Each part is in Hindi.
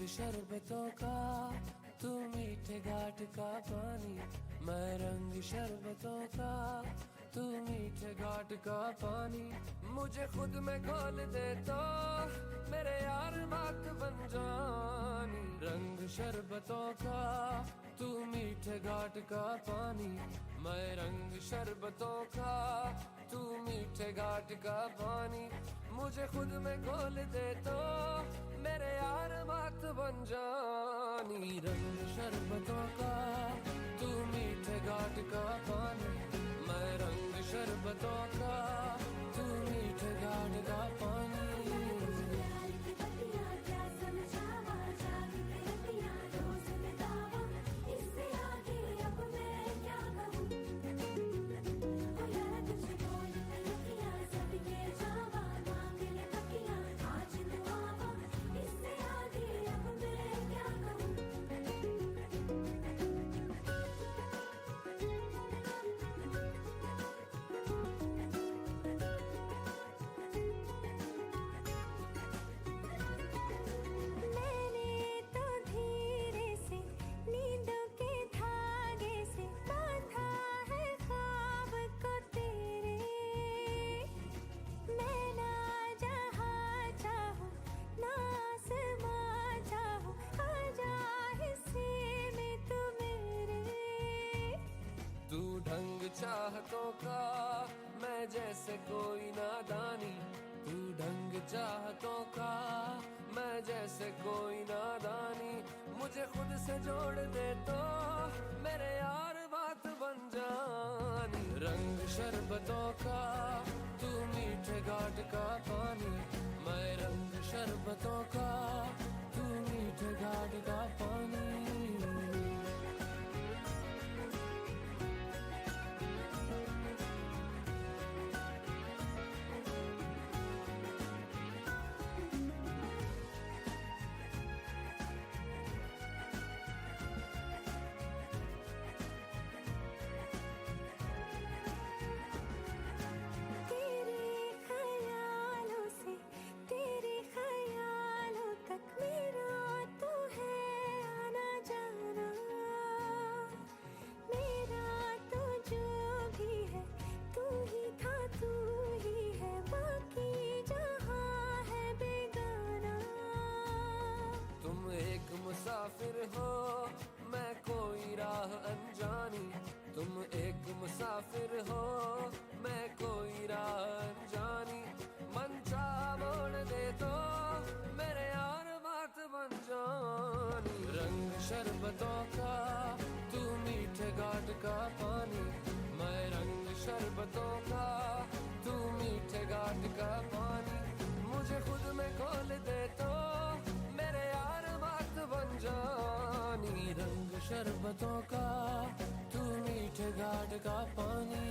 शरबतों का, तू मीठे घाट का पानी। मैं रंग शरबतों का, तू मीठे घाट का पानी। मुझे खुद में खोल दे तो मेरे यार बात बन जानी। रंग शरबतों का, तू मीठे घाट का पानी। मैं रंग शरबतों का, तू मीठे घाट का पानी। मुझे खुद में खोल दे तो मेरे यार बात बन जानी। रंग शरबतों का, तू मीठे घाट का पानी। मैं रंग शरबतों का, तू मीठे घाट का पानी। चाहतों का मैं जैसे कोई नादानी। तू ढंग चाहतों का मैं जैसे कोई नादानी। मुझे खुद से जोड़ दे तो मेरे यार बात बन जानी। रंग शरबतों का, तू मीठे घाट का पानी। मैं रंग शरबतों का, तू मीठे घाट का पानी। मुसाफिर हो मैं कोई राह अनजानी। तुम एक मुसाफिर हो मैं कोई राह अनजानी। मन चाह मोड़ दे तो मेरे यार बात बन जानी। रंग शरबतों का, तू मीठे घाट का पानी। मैं रंग शरबतों का, तू मीठे घाट का पानी। मुझे खुद में खोल दे तो मेरे यार बात बन जानी। रंग शरबतों का, तू मीठे घाट का पानी।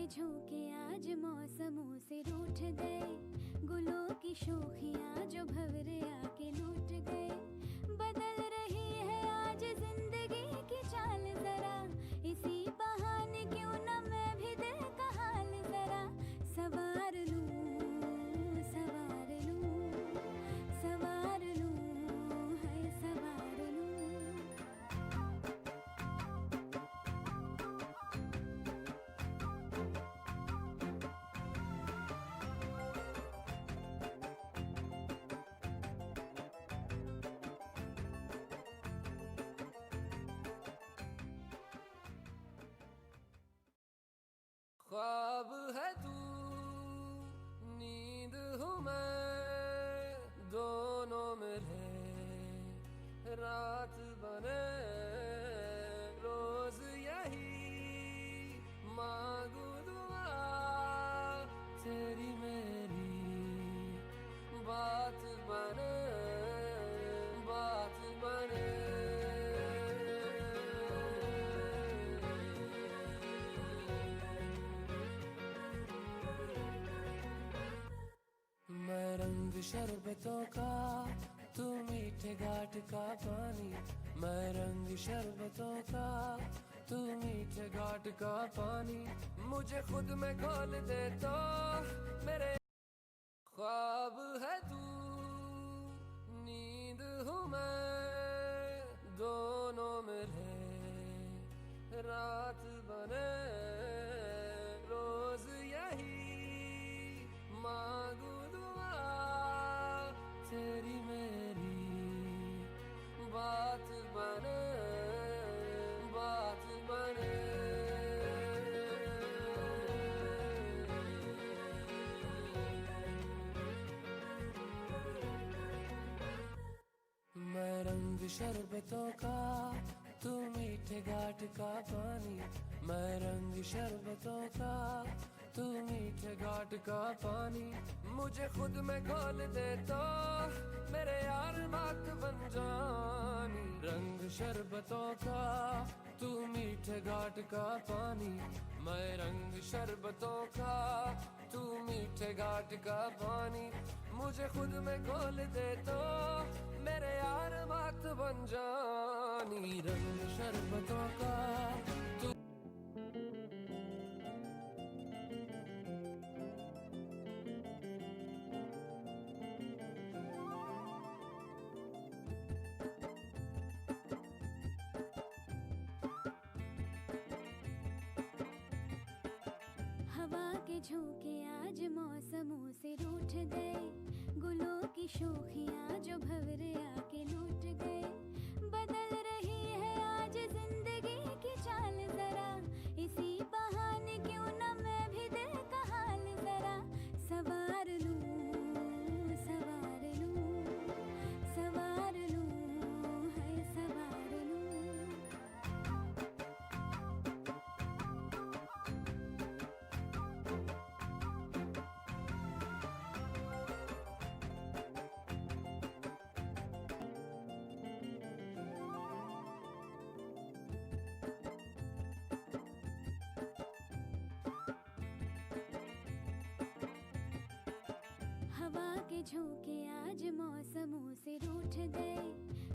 झोंके आज मौसमों से रूठ गए। गुलों की शोखियां जो भंवरे आके लूट गए। बदल रही है आज जिंदगी की चाल जरा। इसी बहाने क्यों न मैं भी दिल का हाल जरा सवार लूं, सवार लूं, सवार लूं, है सवार लूं। ख्वाब है तू, नींद हूँ मैं, दोनों मिले शरबतों का, तू मीठे घाट का पानी। मैं रंग शरबतों का, तू मीठे घाट का पानी। मुझे खुद में घोल दे तो मेरे ख्वाब है तू, नींद हूँ मैं, दोनों मिले रात बने। रोज यही मांगू दुआ, तेरी मेरी बात बने, बात बने। मैं रंग शरबतों का, तू मीठे घाट का पानी। मैं रंग शरबतों का, तू मीठे घाट का पानी। मुझे खुद में घोल दे तो मेरे यार बात बन जानी। रंग शरबतों का, तू मीठे घाट का पानी। मैं रंग शरबतों का, तू मीठे घाट का पानी। मुझे खुद में घोल दे तो मेरे यार बात बन जानी। रंग शरबतों का तू। हवा के झोंके आज मौसमों से रूठ गए, गुलों की शोखियाँ जो भंवरे आके लूट गए। बदल रही है आज जिंदगी की चाल जरा, इसी बहाने क्यों न मैं भी दिल का हाल जरा सवार लूं, सवार लूं, सवार लूं, है सवार लूं। हवा के झोंके आज मौसमों से रूठ गए,